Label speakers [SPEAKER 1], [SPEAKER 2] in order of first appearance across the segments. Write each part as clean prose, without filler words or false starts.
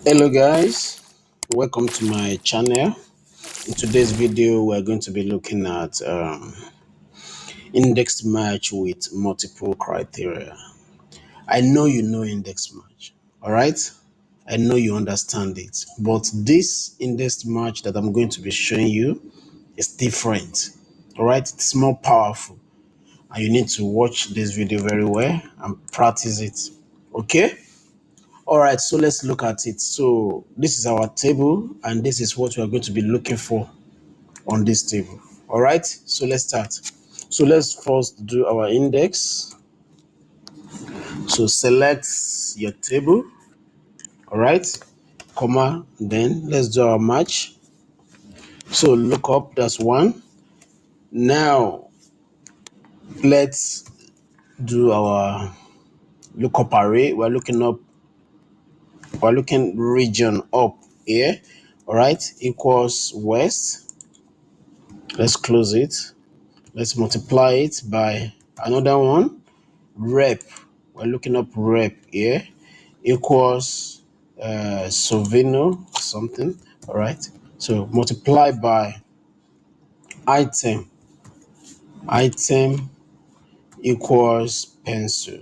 [SPEAKER 1] Hello guys, welcome to my channel. In today's video we're going to be looking at index match with multiple criteria. I know you know index match, all right? I know you understand it, but this index match that I'm going to be showing you is different, all right? It's more powerful and you need to watch this video very well and practice it, okay? All right, so let's look at it. So this is our table, and this is what we are going to be looking for on this table. All right, so let's start. So let's first do our index. So select your table. All right, comma, then let's do our match. So look up, that's one. Now let's do our lookup array. We're looking region up here. All right, equals west. Let's close it. Let's multiply it by another one. Rep. We're looking up rep here. Equals Sovino something. All right. So multiply by item. Item equals pencil.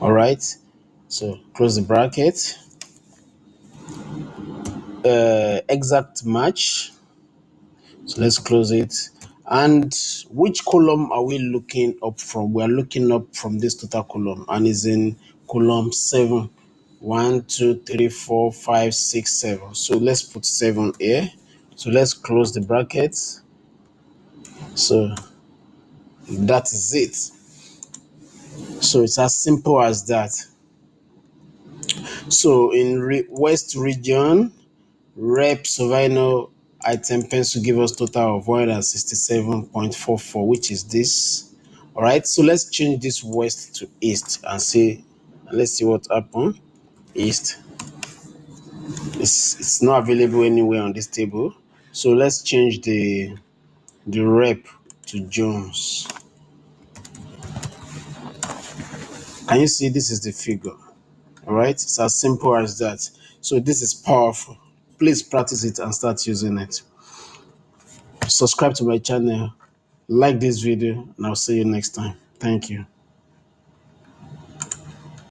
[SPEAKER 1] All right. So close the bracket. Exact match. So let's close it. And which column are we looking up from? We are looking up from this total column and is in column 7. 1, 2, 3, 4, 5, 6, 7. So let's put 7 here. So let's close the brackets. So that is it. So it's as simple as that. So in West region, rep Sovino item pencil give us total of 167.44, which is this. All right, so let's change this west to east and see. Let's see what happened. East. It's not available anywhere on this table. So let's change the rep to Jones. Can you see this is the figure? All right, it's as simple as that. So this is powerful. Please practice it and start using it. Subscribe to my channel, like this video, and I'll see you next time. Thank you.